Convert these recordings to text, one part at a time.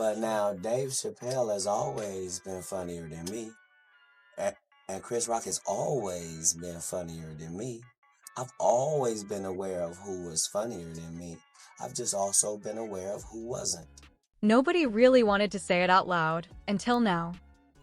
But now Dave Chappelle has always been funnier than me. And Chris Rock has always been funnier than me. I've always been aware of who was funnier than me. I've just also been aware of who wasn't. Nobody really wanted to say it out loud, until now.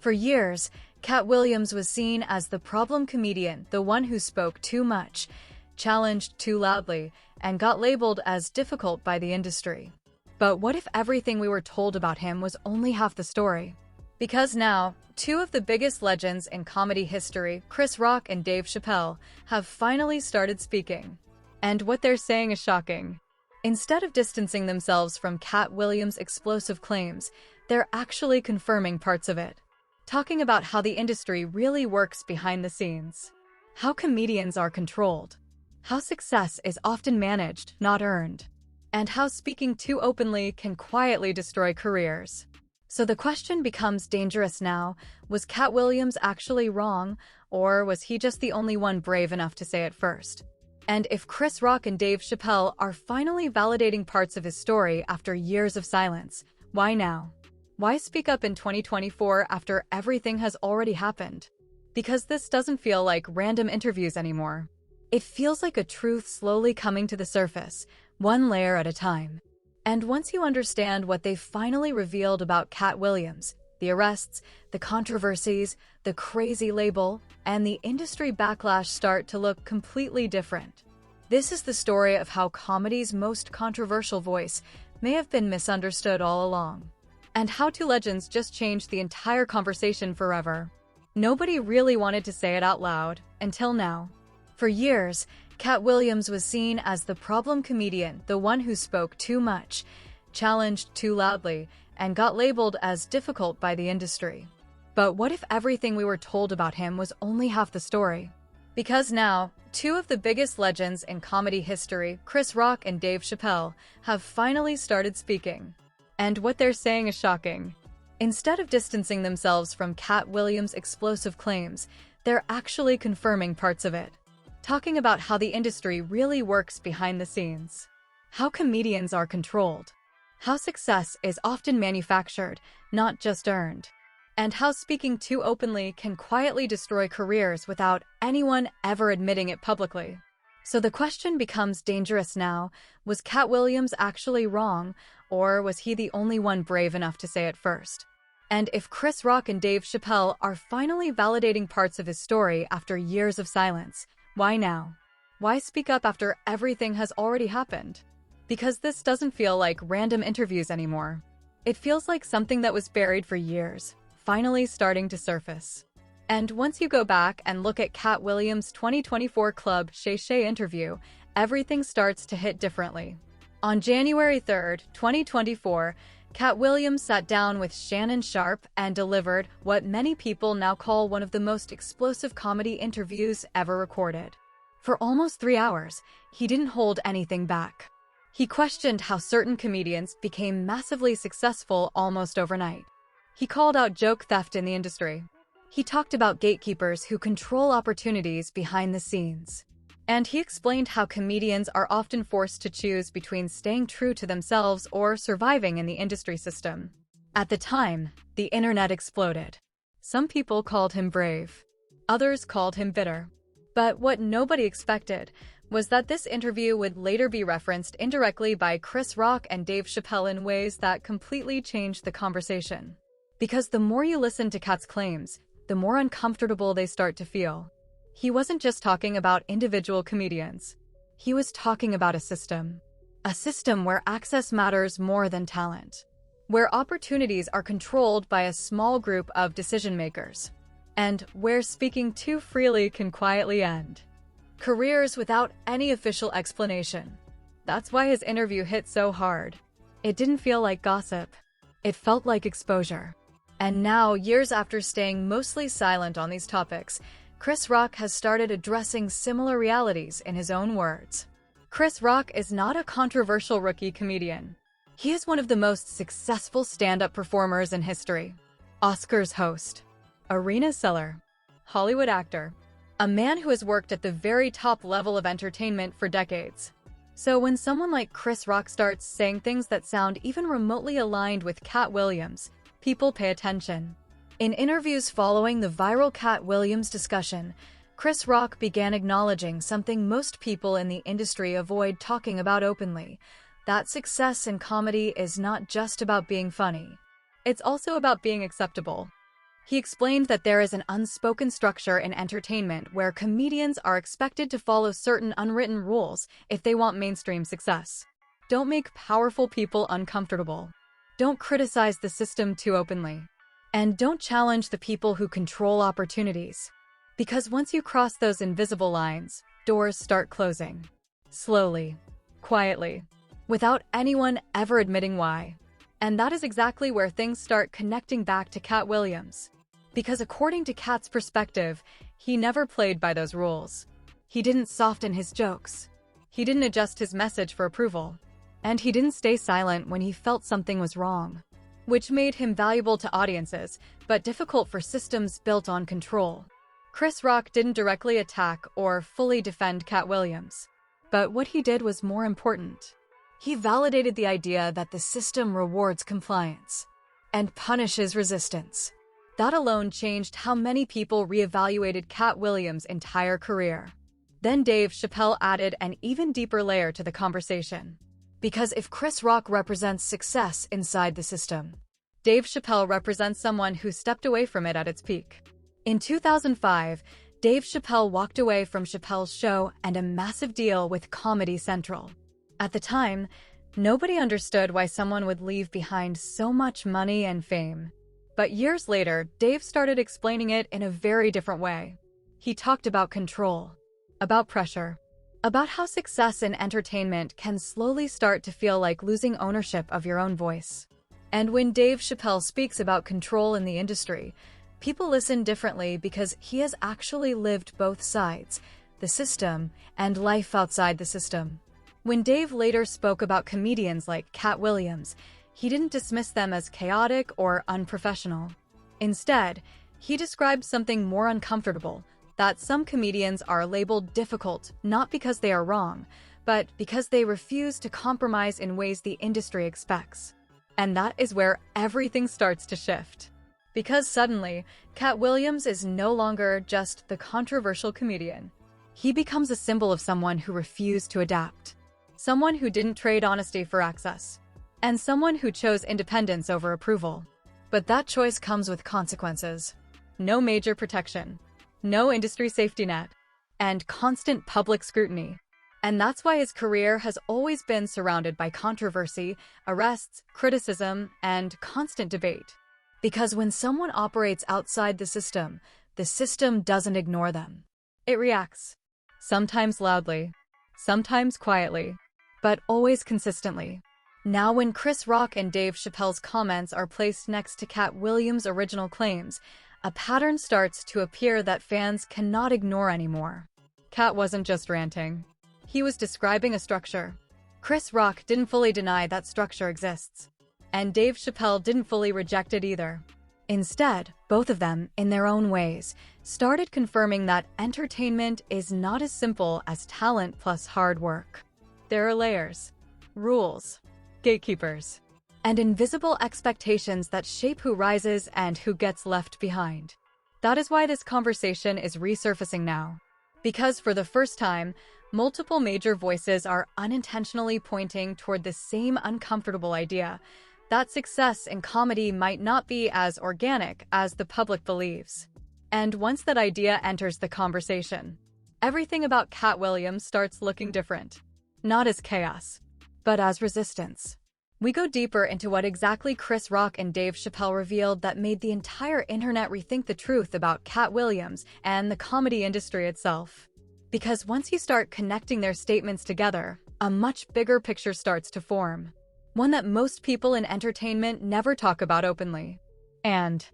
For years, Katt Williams was seen as the problem comedian, the one who spoke too much, challenged too loudly, and got labeled as difficult by the industry. But what if everything we were told about him was only half the story? Because now, two of the biggest legends in comedy history, Chris Rock and Dave Chappelle, have finally started speaking. And what they're saying is shocking. Instead of distancing themselves from Katt Williams' explosive claims, they're actually confirming parts of it. Talking about how the industry really works behind the scenes. How comedians are controlled. How success is often managed, not earned. And how speaking too openly can quietly destroy careers. So the question becomes dangerous now. Was Katt Williams actually wrong, or was he just the only one brave enough to say it first? And if Chris Rock and Dave Chappelle are finally validating parts of his story after years of silence, why now? Why speak up in 2024 after everything has already happened? Because this doesn't feel like random interviews anymore. It feels like a truth slowly coming to the surface, one layer at a time. And once you understand what they finally revealed about Katt Williams, the arrests, the controversies, the crazy label, and the industry backlash start to look completely different. This is the story of how comedy's most controversial voice may have been misunderstood all along. And how two legends just changed the entire conversation forever. Nobody really wanted to say it out loud, until now. For years, Katt Williams was seen as the problem comedian, the one who spoke too much, challenged too loudly, and got labeled as difficult by the industry. But what if everything we were told about him was only half the story? Because now, two of the biggest legends in comedy history, Chris Rock and Dave Chappelle, have finally started speaking. And what they're saying is shocking. Instead of distancing themselves from Katt Williams' explosive claims, they're actually confirming parts of it. Talking about how the industry really works behind the scenes. How comedians are controlled. How success is often manufactured, not just earned. And how speaking too openly can quietly destroy careers without anyone ever admitting it publicly. So the question becomes dangerous now. Was Katt Williams actually wrong, or was he the only one brave enough to say it first? And if Chris Rock and Dave Chappelle are finally validating parts of his story after years of silence, why now? Why speak up after everything has already happened? Because this doesn't feel like random interviews anymore. It feels like something that was buried for years, finally starting to surface. And once you go back and look at Katt Williams' 2024 Club Shay Shay interview, everything starts to hit differently. On January 3rd, 2024, Katt Williams sat down with Shannon Sharpe and delivered what many people now call one of the most explosive comedy interviews ever recorded. For almost 3 hours, he didn't hold anything back. He questioned how certain comedians became massively successful almost overnight. He called out joke theft in the industry. He talked about gatekeepers who control opportunities behind the scenes. And he explained how comedians are often forced to choose between staying true to themselves or surviving in the industry system. At the time, the internet exploded. Some people called him brave. Others called him bitter. But what nobody expected was that this interview would later be referenced indirectly by Chris Rock and Dave Chappelle in ways that completely changed the conversation. Because the more you listen to Katt's claims, the more uncomfortable they start to feel. He wasn't just talking about individual comedians. He was talking about a system. A system where access matters more than talent. Where opportunities are controlled by a small group of decision-makers. And where speaking too freely can quietly end careers without any official explanation. That's why his interview hit so hard. It didn't feel like gossip. It felt like exposure. And now, years after staying mostly silent on these topics, Chris Rock has started addressing similar realities in his own words. Chris Rock is not a controversial rookie comedian. He is one of the most successful stand-up performers in history. Oscars host, arena seller, Hollywood actor, a man who has worked at the very top level of entertainment for decades. So when someone like Chris Rock starts saying things that sound even remotely aligned with Katt Williams, people pay attention. In interviews following the viral Katt Williams discussion, Chris Rock began acknowledging something most people in the industry avoid talking about openly, that success in comedy is not just about being funny. It's also about being acceptable. He explained that there is an unspoken structure in entertainment where comedians are expected to follow certain unwritten rules if they want mainstream success. Don't make powerful people uncomfortable. Don't criticize the system too openly. And don't challenge the people who control opportunities. Because once you cross those invisible lines, doors start closing. Slowly, quietly, without anyone ever admitting why. And that is exactly where things start connecting back to Katt Williams. Because according to Katt's perspective, he never played by those rules. He didn't soften his jokes. He didn't adjust his message for approval. And he didn't stay silent when he felt something was wrong. Which made him valuable to audiences, but difficult for systems built on control. Chris Rock didn't directly attack or fully defend Katt Williams. But what he did was more important. He validated the idea that the system rewards compliance and punishes resistance. That alone changed how many people reevaluated Katt Williams' entire career. Then Dave Chappelle added an even deeper layer to the conversation. Because if Chris Rock represents success inside the system, Dave Chappelle represents someone who stepped away from it at its peak. In 2005, Dave Chappelle walked away from Chappelle's show and a massive deal with Comedy Central. At the time, nobody understood why someone would leave behind so much money and fame. But years later, Dave started explaining it in a very different way. He talked about control, about pressure, about how success in entertainment can slowly start to feel like losing ownership of your own voice. And when Dave Chappelle speaks about control in the industry, people listen differently because he has actually lived both sides, the system and life outside the system. When Dave later spoke about comedians like Katt Williams, he didn't dismiss them as chaotic or unprofessional. Instead, he described something more uncomfortable, that some comedians are labeled difficult not because they are wrong, but because they refuse to compromise in ways the industry expects. And that is where everything starts to shift. Because suddenly, Katt Williams is no longer just the controversial comedian. He becomes a symbol of someone who refused to adapt, someone who didn't trade honesty for access, and someone who chose independence over approval. But that choice comes with consequences. No major protection, no industry safety net, and constant public scrutiny. And that's why his career has always been surrounded by controversy, arrests, criticism, and constant debate. Because when someone operates outside the system doesn't ignore them. It reacts. Sometimes loudly, sometimes quietly, but always consistently. Now when Chris Rock and Dave Chappelle's comments are placed next to Katt Williams' original claims, a pattern starts to appear that fans cannot ignore anymore. Katt wasn't just ranting. He was describing a structure. Chris Rock didn't fully deny that structure exists. And Dave Chappelle didn't fully reject it either. Instead, both of them, in their own ways, started confirming that entertainment is not as simple as talent plus hard work. There are layers, rules, gatekeepers, and invisible expectations that shape who rises and who gets left behind. That is why this conversation is resurfacing now. Because for the first time, multiple major voices are unintentionally pointing toward the same uncomfortable idea, that success in comedy might not be as organic as the public believes. And once that idea enters the conversation, everything about Katt Williams starts looking different. Not as chaos, but as resistance. We go deeper into what exactly Chris Rock and Dave Chappelle revealed that made the entire internet rethink the truth about Katt Williams and the comedy industry itself. Because once you start connecting their statements together, a much bigger picture starts to form. One that most people in entertainment never talk about openly. And,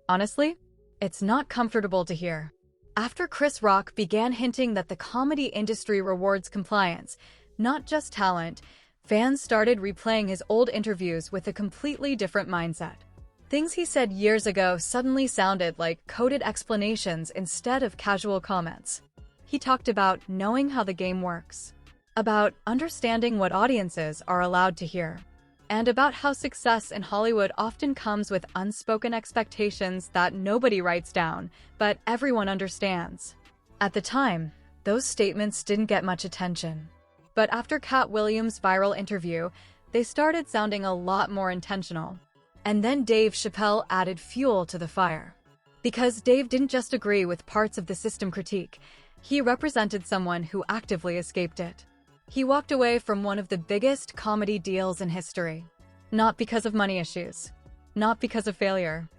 honestly, it's not comfortable to hear. After Chris Rock began hinting that the comedy industry rewards compliance, not just talent, fans started replaying his old interviews with a completely different mindset. Things he said years ago suddenly sounded like coded explanations instead of casual comments. He talked about knowing how the game works, about understanding what audiences are allowed to hear, and about how success in Hollywood often comes with unspoken expectations that nobody writes down, but everyone understands. At the time, those statements didn't get much attention. But after Katt Williams' viral interview, they started sounding a lot more intentional. And then Dave Chappelle added fuel to the fire. Because Dave didn't just agree with parts of the system critique, he represented someone who actively escaped it. He walked away from one of the biggest comedy deals in history. Not because of money issues, not because of failure,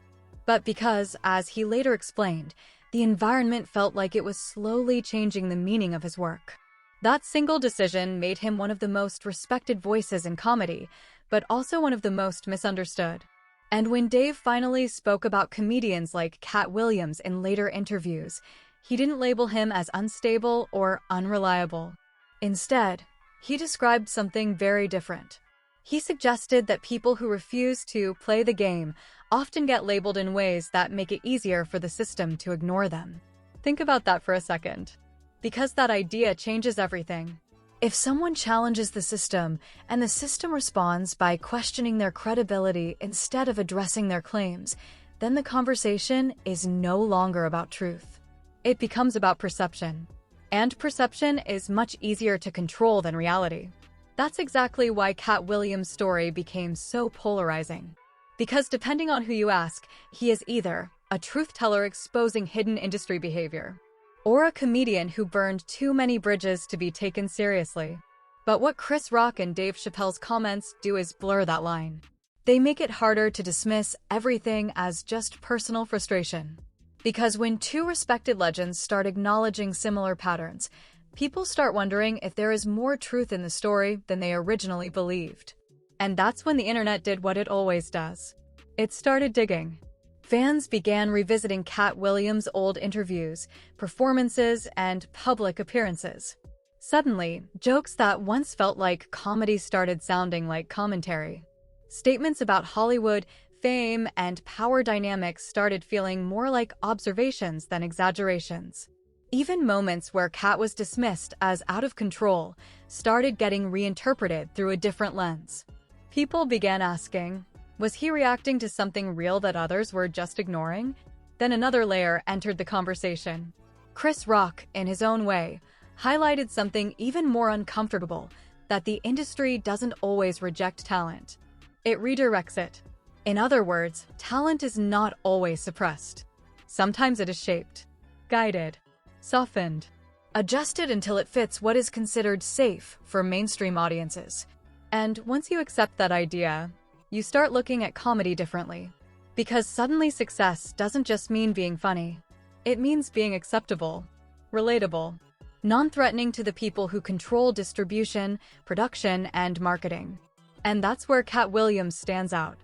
but because, as he later explained, the environment felt like it was slowly changing the meaning of his work. That single decision made him one of the most respected voices in comedy, but also one of the most misunderstood. And when Dave finally spoke about comedians like Katt Williams in later interviews, he didn't label him as unstable or unreliable. Instead, he described something very different. He suggested that people who refuse to play the game often get labeled in ways that make it easier for the system to ignore them. Think about that for a second, because that idea changes everything. If someone challenges the system and the system responds by questioning their credibility instead of addressing their claims, then the conversation is no longer about truth. It becomes about perception. And perception is much easier to control than reality. That's exactly why Katt Williams' story became so polarizing. Because depending on who you ask, he is either a truth teller exposing hidden industry behavior, or a comedian who burned too many bridges to be taken seriously. But what Chris Rock and Dave Chappelle's comments do is blur that line. They make it harder to dismiss everything as just personal frustration. Because when two respected legends start acknowledging similar patterns, people start wondering if there is more truth in the story than they originally believed. And that's when the internet did what it always does. It started digging. Fans began revisiting Katt Williams' old interviews, performances, and public appearances. Suddenly, jokes that once felt like comedy started sounding like commentary. Statements about Hollywood, fame, and power dynamics started feeling more like observations than exaggerations. Even moments where Katt was dismissed as out of control started getting reinterpreted through a different lens. People began asking, was he reacting to something real that others were just ignoring? Then another layer entered the conversation. Chris Rock, in his own way, highlighted something even more uncomfortable, that the industry doesn't always reject talent. It redirects it. In other words, talent is not always suppressed. Sometimes it is shaped, guided, softened, adjusted until it fits what is considered safe for mainstream audiences. And once you accept that idea, you start looking at comedy differently. Because suddenly success doesn't just mean being funny. It means being acceptable, relatable, non-threatening to the people who control distribution, production, and marketing. And that's where Katt Williams stands out.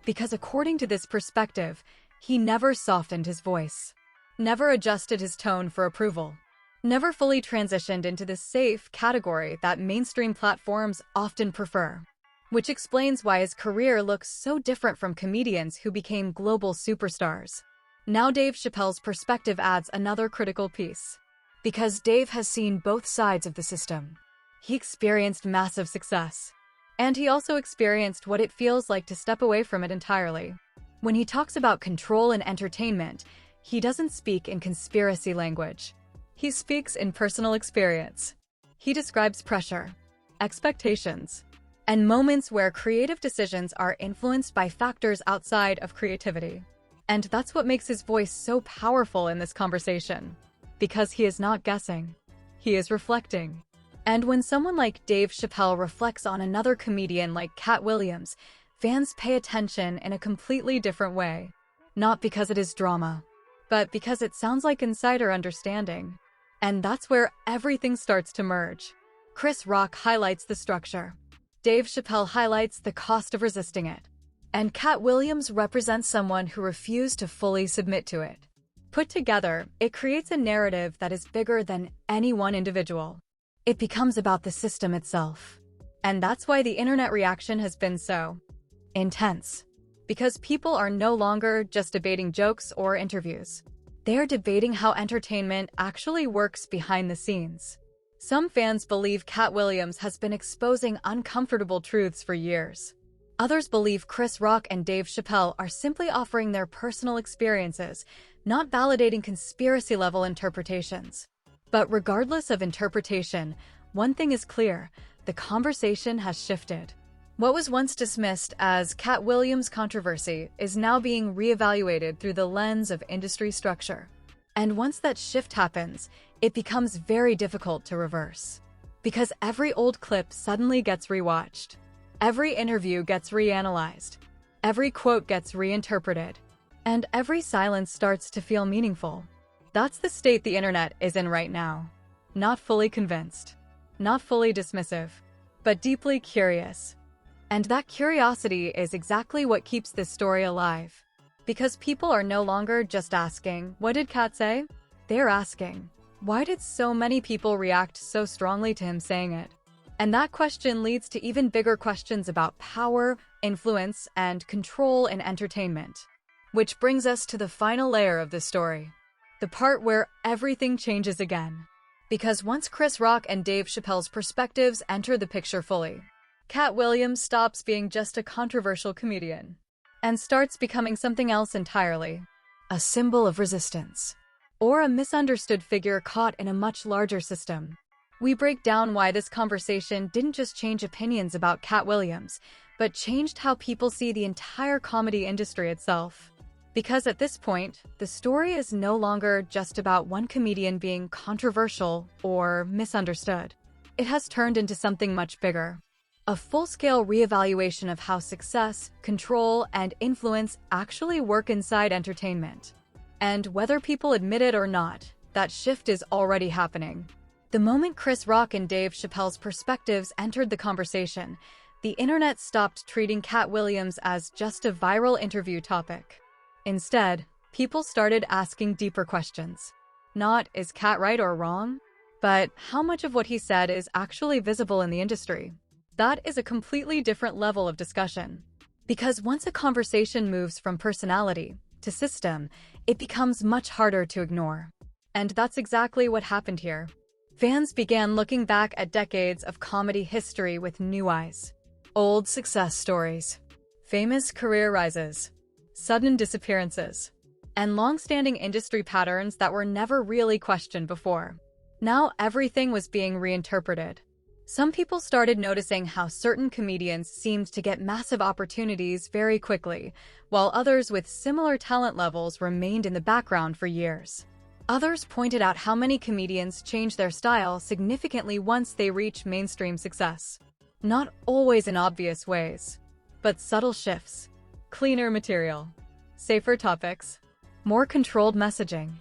Because according to this perspective, he never softened his voice, never adjusted his tone for approval, never fully transitioned into the safe category that mainstream platforms often prefer. Which explains why his career looks so different from comedians who became global superstars. Now Dave Chappelle's perspective adds another critical piece. Because Dave has seen both sides of the system. He experienced massive success. And he also experienced what it feels like to step away from it entirely. When he talks about control and entertainment, he doesn't speak in conspiracy language. He speaks in personal experience. He describes pressure, expectations, and moments where creative decisions are influenced by factors outside of creativity. And that's what makes his voice so powerful in this conversation. Because he is not guessing. He is reflecting. And when someone like Dave Chappelle reflects on another comedian like Katt Williams, fans pay attention in a completely different way. Not because it is drama, but because it sounds like insider understanding. And that's where everything starts to merge. Chris Rock highlights the structure. Dave Chappelle highlights the cost of resisting it. And Katt Williams represents someone who refused to fully submit to it. Put together, it creates a narrative that is bigger than any one individual. It becomes about the system itself. And that's why the internet reaction has been so intense. Because people are no longer just debating jokes or interviews. They are debating how entertainment actually works behind the scenes. Some fans believe Katt Williams has been exposing uncomfortable truths for years. Others believe Chris Rock and Dave Chappelle are simply offering their personal experiences, not validating conspiracy-level interpretations. But regardless of interpretation, one thing is clear: the conversation has shifted. What was once dismissed as Katt Williams' controversy is now being reevaluated through the lens of industry structure. And once that shift happens, it becomes very difficult to reverse. Because every old clip suddenly gets rewatched. Every interview gets reanalyzed. Every quote gets reinterpreted. And every silence starts to feel meaningful. That's the state the internet is in right now. Not fully convinced. Not fully dismissive. But deeply curious. And that curiosity is exactly what keeps this story alive. Because people are no longer just asking, "What did Katt say?" They're asking, "Why did so many people react so strongly to him saying it?" And that question leads to even bigger questions about power, influence, and control in entertainment. Which brings us to the final layer of the story. The part where everything changes again. Because once Chris Rock and Dave Chappelle's perspectives enter the picture fully, Katt Williams stops being just a controversial comedian and starts becoming something else entirely. A symbol of resistance. Or a misunderstood figure caught in a much larger system. We break down why this conversation didn't just change opinions about Katt Williams, but changed how people see the entire comedy industry itself. Because at this point, the story is no longer just about one comedian being controversial or misunderstood. It has turned into something much bigger. A full-scale reevaluation of how success, control, and influence actually work inside entertainment. And whether people admit it or not, that shift is already happening. The moment Chris Rock and Dave Chappelle's perspectives entered the conversation, the internet stopped treating Katt Williams as just a viral interview topic. Instead, people started asking deeper questions. Not, is Katt right or wrong? But how much of what he said is actually visible in the industry? That is a completely different level of discussion. Because once a conversation moves from personality to system, it becomes much harder to ignore. And that's exactly what happened here. Fans began looking back at decades of comedy history with new eyes. Old success stories, famous career rises, sudden disappearances, and long-standing industry patterns that were never really questioned before. Now everything was being reinterpreted. Some people started noticing how certain comedians seemed to get massive opportunities very quickly, while others with similar talent levels remained in the background for years. Others pointed out how many comedians change their style significantly once they reach mainstream success. Not always in obvious ways, but subtle shifts. Cleaner material, safer topics, more controlled messaging.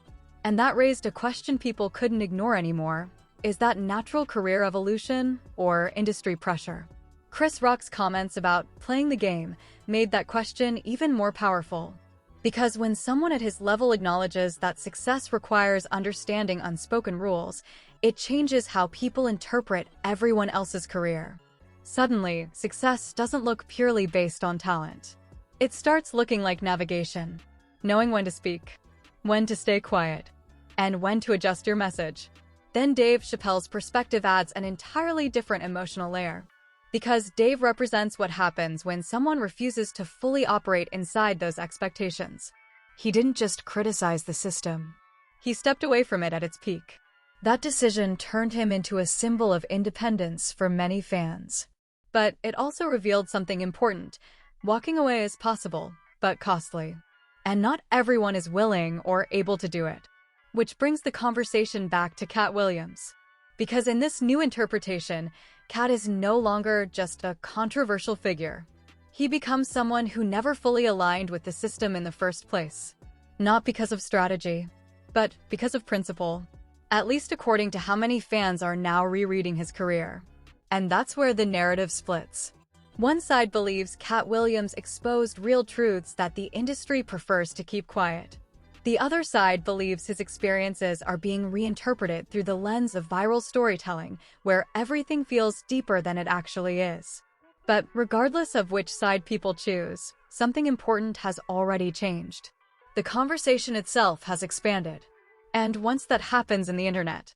And that raised a question people couldn't ignore anymore. Is that natural career evolution or industry pressure? Chris Rock's comments about playing the game made that question even more powerful. Because when someone at his level acknowledges that success requires understanding unspoken rules, it changes how people interpret everyone else's career. Suddenly, success doesn't look purely based on talent. It starts looking like navigation, knowing when to speak, when to stay quiet, and when to adjust your message. Then Dave Chappelle's perspective adds an entirely different emotional layer. Because Dave represents what happens when someone refuses to fully operate inside those expectations. He didn't just criticize the system. He stepped away from it at its peak. That decision turned him into a symbol of independence for many fans. But it also revealed something important. Walking away is possible, but costly. And not everyone is willing or able to do it. Which brings the conversation back to Katt Williams. Because in this new interpretation, Katt is no longer just a controversial figure. He becomes someone who never fully aligned with the system in the first place. Not because of strategy, but because of principle. At least according to how many fans are now rereading his career. And that's where the narrative splits. One side believes Katt Williams exposed real truths that the industry prefers to keep quiet. The other side believes his experiences are being reinterpreted through the lens of viral storytelling, where everything feels deeper than it actually is. But regardless of which side people choose, something important has already changed. The conversation itself has expanded. And once that happens in the internet,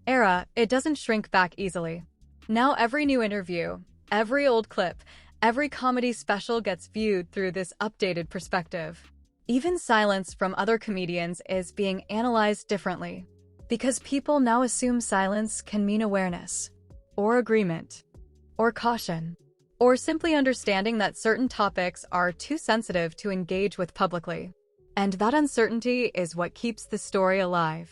era, it doesn't shrink back easily. Now every new interview, every old clip, every comedy special gets viewed through this updated perspective. Even silence from other comedians is being analyzed differently, because people now assume silence can mean awareness, or agreement, or caution, or simply understanding that certain topics are too sensitive to engage with publicly. And that uncertainty is what keeps the story alive.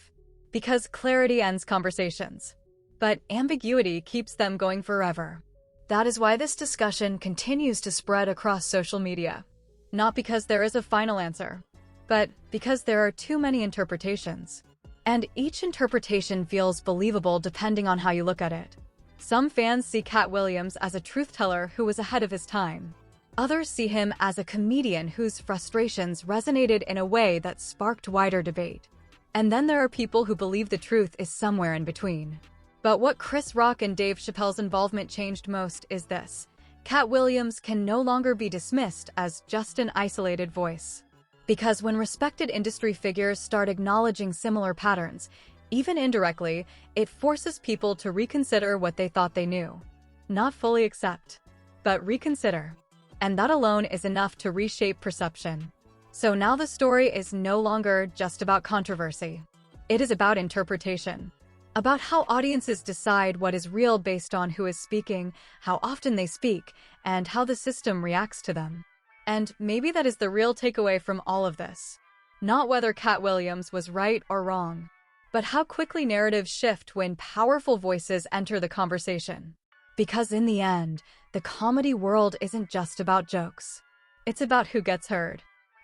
Because clarity ends conversations, but ambiguity keeps them going forever. That is why this discussion continues to spread across social media. Not because there is a final answer, but because there are too many interpretations. And each interpretation feels believable depending on how you look at it. Some fans see Katt Williams as a truth-teller who was ahead of his time. Others see him as a comedian whose frustrations resonated in a way that sparked wider debate. And then there are people who believe the truth is somewhere in between. But what Chris Rock and Dave Chappelle's involvement changed most is this: Katt Williams can no longer be dismissed as just an isolated voice. Because when respected industry figures start acknowledging similar patterns, even indirectly, it forces people to reconsider what they thought they knew. Not fully accept, but reconsider. And that alone is enough to reshape perception. So now the story is no longer just about controversy. It is about interpretation. About how audiences decide what is real based on who is speaking, how often they speak, and how the system reacts to them. And maybe that is the real takeaway from all of this. Not whether Katt Williams was right or wrong, but how quickly narratives shift when powerful voices enter the conversation. Because in the end, the comedy world isn't just about jokes. It's about who gets heard,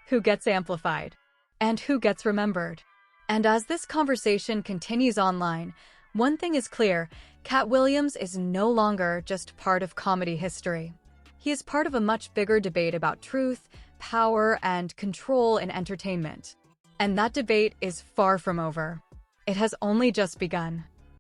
who gets amplified, and who gets remembered. And as this conversation continues online, one thing is clear: Katt Williams is no longer just part of comedy history. He is part of a much bigger debate about truth, power, and control in entertainment. And that debate is far from over. It has only just begun.